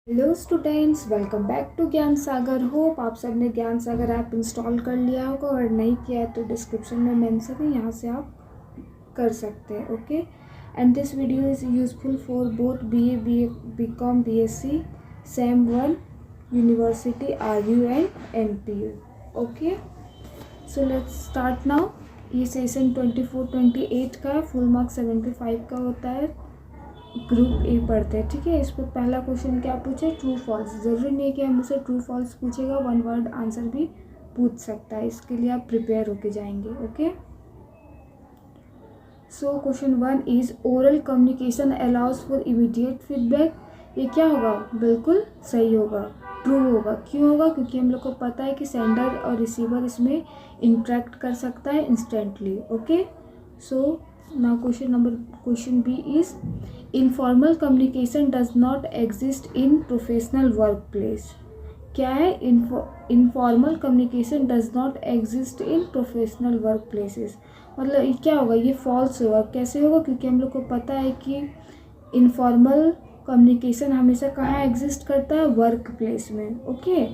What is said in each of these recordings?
Hello students, welcome back to Gyan Sagar. Hope आप सब ने ज्ञान सागर ऐप इंस्टॉल कर लिया होगा और नहीं किया है तो डिस्क्रिप्शन में मेंशन है, यहाँ से आप कर सकते हैं। Okay, and this video is useful for both BA, BCom, BSc, SEM 1, university, RU and NTU। Okay, so let's start now. ये सेशन 24-28 का फुल मार्क्स 75 का होता है। ग्रुप ए पढ़ते हैं, ठीक है। इस पर पहला क्वेश्चन क्या पूछे, ट्रू फॉल्स। ज़रूरी नहीं कि हम उसे ट्रू फॉल्स पूछेगा, वन वर्ड आंसर भी पूछ सकता है। इसके लिए आप प्रिपेयर होके जाएंगे। Okay, so question 1 is oral communication allows for immediate feedback. ये क्या होगा, बिल्कुल सही होगा, ट्रू होगा। क्यों होगा, क्योंकि हम लोग को पता है कि सेंडर और रिसीवर इसमें इंटरेक्ट कर सकता है instantly. Okay, so now question B is informal communication does not exist in professional workplace। क्या है, informal communication does not exist in professional workplaces। मतलब ये क्या होगा, ये false होगा। कैसे होगा, क्योंकि हम लोग को पता है कि informal communication हमेशा कहाँ एग्जिस्ट करता है, वर्क प्लेस में। ओके,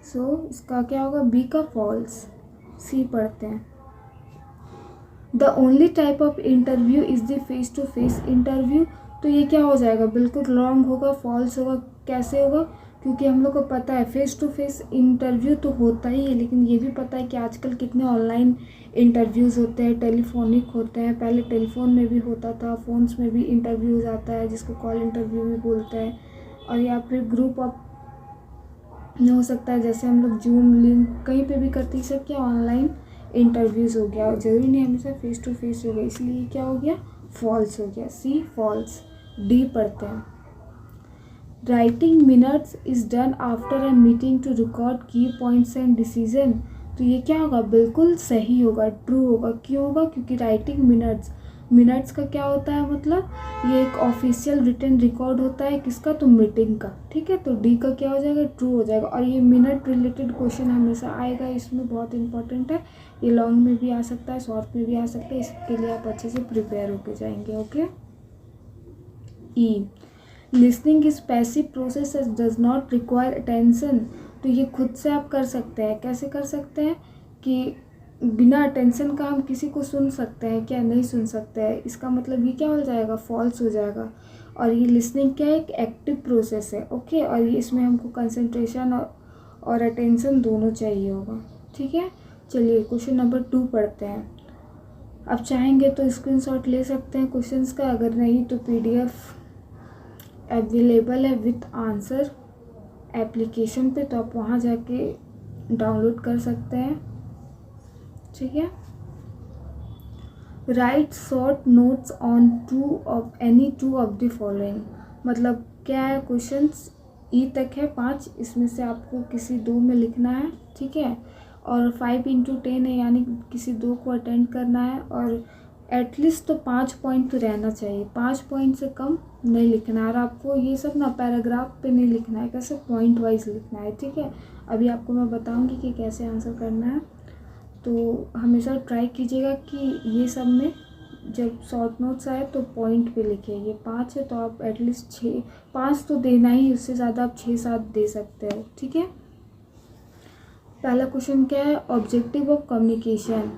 सो इसका क्या होगा, बी का फॉल्स। सी पढ़ते हैं। The only type of interview is the face to face interview. तो ये क्या हो जाएगा, बिल्कुल रॉन्ग होगा, फॉल्स होगा। कैसे होगा, क्योंकि हम लोग को पता है फेस टू फेस इंटरव्यू तो होता ही है, लेकिन ये भी पता है कि आजकल कितने ऑनलाइन इंटरव्यूज़ होते हैं, टेलीफोनिक होते हैं। पहले टेलीफोन में भी होता था, फ़ोन्स में भी इंटरव्यू हो जाता है, जिसको कॉल इंटरव्यू भी बोलते हैं। और या फिर ग्रुप ऑफ हो सकता है, जैसे हम लोग जूम लिंक कहीं पे भी करते हैं। सब क्या ऑनलाइन इंटरव्यूज़ हो गया, और ज़रूरी नहीं हमेशा फेस टू फेस हो गया, इसलिए क्या हो गया, फॉल्स हो गया। सी फॉल्स। डी पढ़ते हैं। Writing minutes is done after a meeting to record key points and decision. तो ये क्या होगा, बिल्कुल सही होगा, ट्रू होगा। क्यों होगा, क्योंकि राइटिंग मिनट्स का क्या होता है, मतलब ये एक ऑफिशियल रिटन रिकॉर्ड होता है, किसका, तो मीटिंग का। ठीक है, तो डी का क्या हो जाएगा, ट्रू हो जाएगा। और ये मिनट रिलेटेड क्वेश्चन हमेशा आएगा, इसमें बहुत इंपॉर्टेंट है। ये लॉन्ग में भी आ सकता है, शॉर्ट में भी आ सकता है, इसके लिए आप अच्छे से प्रिपेयर होके जाएंगे। Okay, E listening is passive process does not require attention. तो ये खुद से आप कर सकते हैं। कैसे कर सकते हैं, कि बिना अटेंशन का हम किसी को सुन सकते हैं क्या, नहीं सुन सकते हैं। इसका मतलब ये क्या हो जाएगा, फॉल्स हो जाएगा। और ये लिसनिंग क्या है, एक एक्टिव प्रोसेस है। ओके, और ये इसमें हमको कंसंट्रेशन और अटेंशन दोनों चाहिए होगा। ठीक है, चलिए क्वेश्चन नंबर 2 पढ़ते हैं। अब चाहेंगे तो स्क्रीनशॉट ले सकते हैं क्वेश्चंस का, अगर नहीं तो PDF अवेलेबल है विथ आंसर एप्लीकेशन पे, तो आप वहाँ जाके डाउनलोड कर सकते हैं। ठीक है, right short notes on any two of the following. मतलब क्या है, क्वेश्चंस ई तक है 5, इसमें से आपको किसी 2 में लिखना है। ठीक है, और 5x10 है, यानी किसी 2 को अटेंड करना है। और एटलीस्ट तो 5 पॉइंट तो रहना चाहिए, 5 पॉइंट से कम नहीं लिखना है। और आपको ये सब ना पैराग्राफ पे नहीं लिखना है, कैसे पॉइंट वाइज लिखना है। ठीक है, अभी आपको मैं बताऊंगी कि कैसे आंसर करना है। तो हमेशा ट्राई कीजिएगा कि ये सब में जब शॉर्ट नोट्स आए तो पॉइंट पे लिखिए। ये 5 है तो आप एटलीस्ट 5 तो देना ही, उससे ज़्यादा आप 6-7 दे सकते हो। ठीक है, पहला क्वेश्चन क्या है, ऑब्जेक्टिव ऑफ कम्युनिकेशन।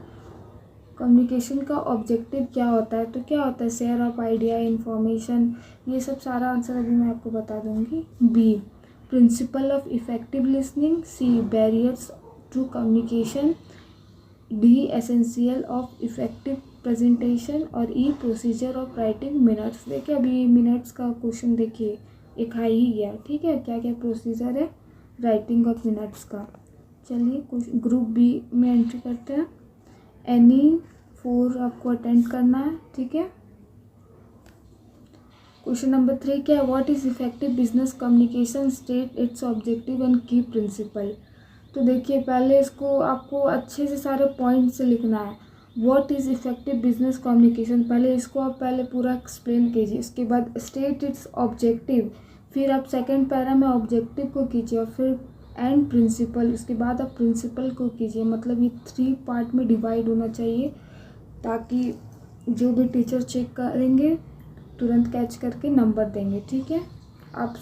कम्युनिकेशन का ऑब्जेक्टिव क्या होता है, तो क्या होता है, शेयर ऑफ आइडिया, इंफॉर्मेशन। ये सब सारा आंसर अभी मैं आपको बता दूंगी। B principle of effective listening. C barriers to communication. D essential of effective presentation. और E procedure of writing minutes. देखिए अभी मिनट्स का क्वेश्चन देखिए एक आ ही गया। ठीक है, क्या क्या प्रोसीजर है राइटिंग ऑफ मिनट्स का। चलिए ग्रुप बी में एंट्री करते हैं। एनी 4 आपको अटेंड करना है। ठीक है, क्वेश्चन नंबर 3 क्या है, what is effective business communication, state it's objective and की प्रिंसिपल। तो देखिए पहले इसको आपको अच्छे से सारे पॉइंट से लिखना है। What is effective business communication, पहले इसको आप पहले पूरा एक्सप्लेन कीजिए। इसके बाद स्टेट इट्स ऑब्जेक्टिव, फिर आप सेकंड पैरा में ऑब्जेक्टिव को कीजिए, और फिर एंड प्रिंसिपल, इसके बाद आप प्रिंसिपल को कीजिए। मतलब ये 3 पार्ट में डिवाइड होना चाहिए, ताकि जो भी टीचर चेक करेंगे तुरंत कैच करके नंबर देंगे। ठीक है, आप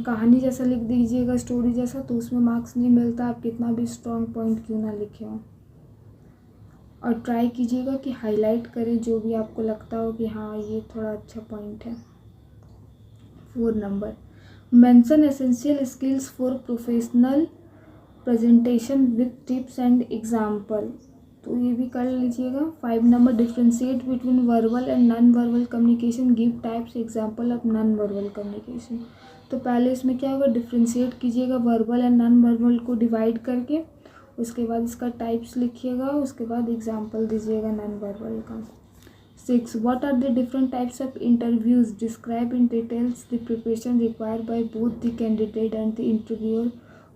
कहानी जैसा लिख दीजिएगा, स्टोरी जैसा, तो उसमें मार्क्स नहीं मिलता, आप कितना भी स्ट्रॉन्ग पॉइंट क्यों ना लिखे हो। और ट्राई कीजिएगा कि हाईलाइट करें जो भी आपको लगता हो कि हाँ ये थोड़ा अच्छा पॉइंट है। 4 number, mention essential skills for professional presentation with tips and example, तो ये भी कर लीजिएगा। 5 number, differentiate between verbal and non verbal communication, give types example of non verbal communication. तो पहले इसमें क्या होगा, डिफ्रेंशिएट कीजिएगा वर्बल एंड नॉन वर्बल को डिवाइड करके, उसके बाद इसका टाइप्स लिखिएगा, उसके बाद एग्जाम्पल दीजिएगा नॉन वर्बल का। 6, what are the different types of interviews, describe in details the preparation required by both the candidate and the interviewer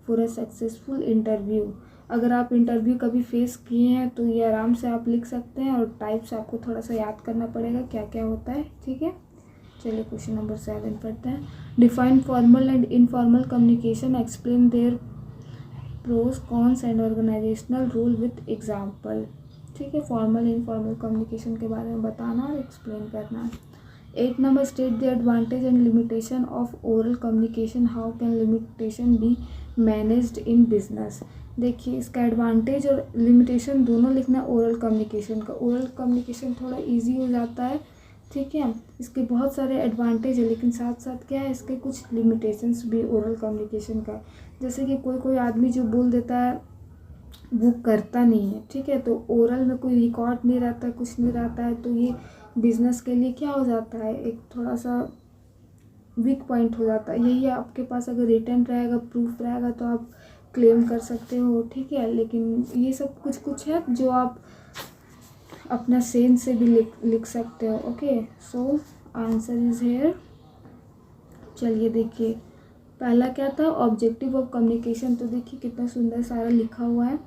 for a successful interview. अगर आप इंटरव्यू कभी फेस किए हैं तो ये आराम से आप लिख सकते हैं, और टाइप्स आपको थोड़ा सा याद करना पड़ेगा क्या क्या होता है, ठीक है। चलिए क्वेश्चन नंबर 7 पढ़ते हैं। Define formal and informal communication, explain their pros cons and organisational rule with example, ठीक है। फॉर्मल इनफॉर्मल कम्युनिकेशन के बारे में बताना और एक्सप्लेन करना। 8 number, state the advantage and limitation of oral communication, how can limitation be managed in business. देखिए इसका एडवांटेज और लिमिटेशन दोनों लिखना है ओरल कम्युनिकेशन का। ओरल कम्युनिकेशन थोड़ा इजी हो जाता है, ठीक है। इसके बहुत सारे एडवांटेज है, लेकिन साथ साथ क्या है, इसके कुछ लिमिटेशंस भी ओरल कम्युनिकेशन का। जैसे कि कोई कोई आदमी जो बोल देता है वो करता नहीं है, ठीक है। तो ओरल में कोई रिकॉर्ड नहीं रहता है, कुछ नहीं रहता है, तो ये बिजनेस के लिए क्या हो जाता है, एक थोड़ा सा वीक पॉइंट हो जाता है। यही आपके पास अगर रिटर्न रहेगा, प्रूफ रहेगा, तो आप क्लेम कर सकते हो, ठीक है। लेकिन ये सब कुछ कुछ है जो आप अपना सेंस से भी लिख सकते हो, okay. So answer is here. चलिए देखिए पहला क्या था, ऑब्जेक्टिव ऑफ कम्युनिकेशन, तो देखिए कितना सुंदर सारा लिखा हुआ है।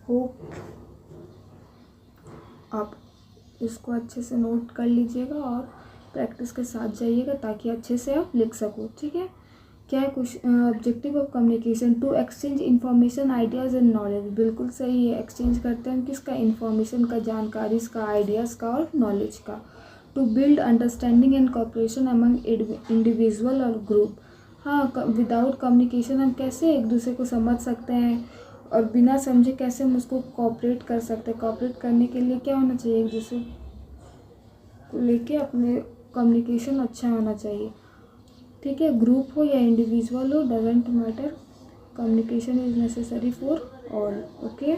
होप आप इसको अच्छे से नोट कर लीजिएगा और प्रैक्टिस के साथ जाइएगा ताकि अच्छे से आप लिख सको, ठीक है। क्या है question, objective of communication, to exchange information, ideas and knowledge, बिल्कुल सही है। एक्सचेंज करते हैं किसका, इन्फॉर्मेशन का, जानकारी का, आइडियाज़ का और नॉलेज का। To build understanding and cooperation among individual और ग्रुप, हाँ विदाउट कम्युनिकेशन हम कैसे एक दूसरे को समझ सकते हैं, और बिना समझे कैसे हम उसको कोऑपरेट कर सकते हैं। कोऑपरेट करने के लिए क्या होना चाहिए, एक दूसरे को लेके अपने कम्युनिकेशन अच्छा होना चाहिए, ठीक है। ग्रुप हो या इंडिविजुअल हो, doesn't matter, communication is necessary for all, okay.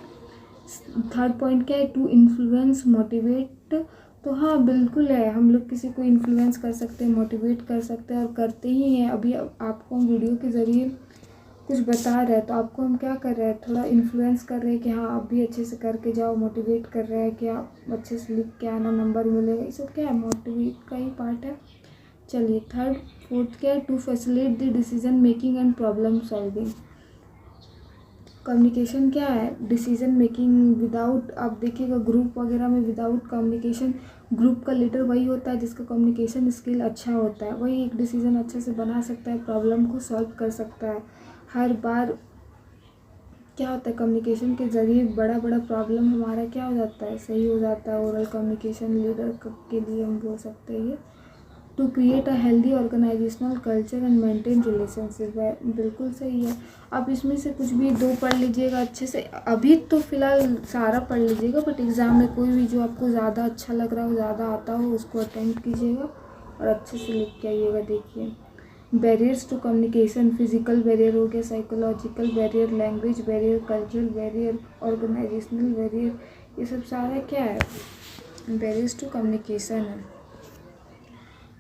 3rd point क्या है, टू इन्फ्लुएंस मोटिवेट, तो हाँ बिल्कुल है, हम लोग किसी को इन्फ्लुएंस कर सकते हैं, मोटिवेट कर सकते हैं और करते ही हैं। अभी आपको हम वीडियो के ज़रिए कुछ बता रहे हैं तो आपको हम क्या कर रहे हैं, थोड़ा इन्फ्लुएंस कर रहे हैं कि हाँ आप भी अच्छे से करके जाओ, मोटिवेट कर रहे हैं कि आप अच्छे से लिख के आना, नंबर मिलेगा, ये सब क्या है, मोटिवेट का ही पार्ट है। चलिए 3rd 4th क्या है, to facilitate the decision making and problem solving. Communication क्या है, डिसीजन मेकिंग विदाउट, आप देखिएगा ग्रुप वगैरह में विदाउट कम्युनिकेशन, ग्रुप का लीडर वही होता है जिसका कम्युनिकेशन स्किल अच्छा होता है, वही एक डिसीजन अच्छे से बना सकता है, प्रॉब्लम को सॉल्व कर सकता है। हर बार क्या होता है, कम्युनिकेशन के ज़रिए बड़ा बड़ा प्रॉब्लम हमारा क्या हो जाता है, सही हो जाता है। ओरल कम्युनिकेशन लीडर के लिए हम बोल सकते हैं ये। To create a healthy organisational culture and maintain relationship, बिल्कुल सही है। आप इसमें से कुछ भी 2 पढ़ लीजिएगा अच्छे से, अभी तो फिलहाल सारा पढ़ लीजिएगा, बट एग्ज़ाम में कोई भी जो आपको ज़्यादा अच्छा लग रहा हो, ज़्यादा आता हो, उसको अटेम्प्ट कीजिएगा और अच्छे से लिख के आइएगा। देखिए barriers to communication, physical barrier हो गया, psychological barrier, language barrier, cultural barrier, organisational barrier, ये सब सारा क्या है, बैरियर्स टू कम्युनिकेशन है।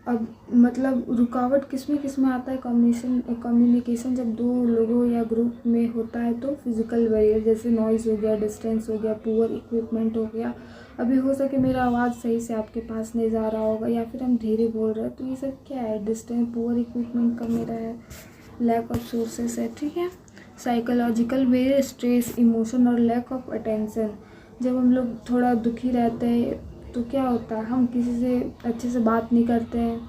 अब मतलब रुकावट किस में आता है, कम्युनिकेशन जब 2 लोगों या ग्रुप में होता है तो फिजिकल बैरियर, जैसे नॉइज़ हो गया, डिस्टेंस हो गया, पुअर इक्विपमेंट हो गया। अभी हो सके मेरा आवाज़ सही से आपके पास नहीं जा रहा होगा, या फिर हम धीरे बोल रहे हैं, तो ये सब क्या है, डिस्टेंस, पुअर इक्विपमेंट का मेरा है, लैक ऑफ सोर्सेस है, ठीक है। साइकोलॉजिकल बैरियर, स्ट्रेस, इमोशन और लैक ऑफ अटेंशन, जब हम लोग थोड़ा दुखी रहते हैं तो क्या होता है, हम किसी से अच्छे से बात नहीं करते हैं,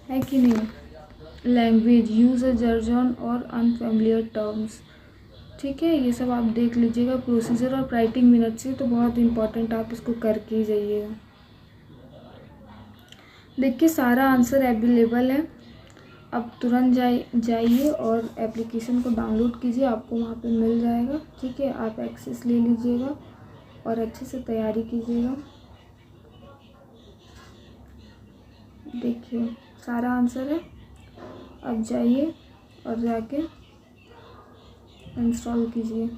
है कि नहीं। लैंग्वेज, यूज़ अ जर्जन और अनफेमिलियर टर्म्स, ठीक है, ये सब आप देख लीजिएगा। प्रोसीजर और राइटिंग मिनट्स, ये तो बहुत इंपॉर्टेंट, आप इसको करके ही जाइएगा। देखिए सारा आंसर अवेलेबल है, अब तुरंत जाइए और एप्लीकेशन को डाउनलोड कीजिए, आपको वहाँ पे मिल जाएगा। ठीक है, आप एक्सेस ले लीजिएगा और अच्छे से तैयारी कीजिएगा। देखिए सारा आंसर है। अब जाइए और जाके इंस्टॉल कीजिए।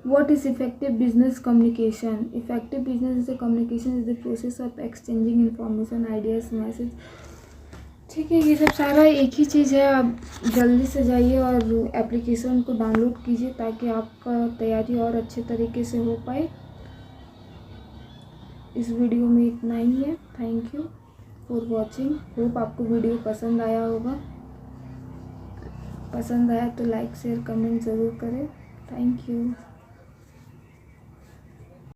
What is effective business communication? Effective business is the communication is the process of exchanging information, ideas, message। ठीक है, ये सब सारा एक ही चीज़ है। आप जल्दी से जाइए और एप्लीकेशन को डाउनलोड कीजिए ताकि आपका तैयारी और अच्छे तरीके से हो पाए। इस वीडियो में इतना ही है। Thank you for watching. Hope आपको वीडियो पसंद आया होगा। पसंद आया तो लाइक शेयर कमेंट ज़रूर करें। Thank you.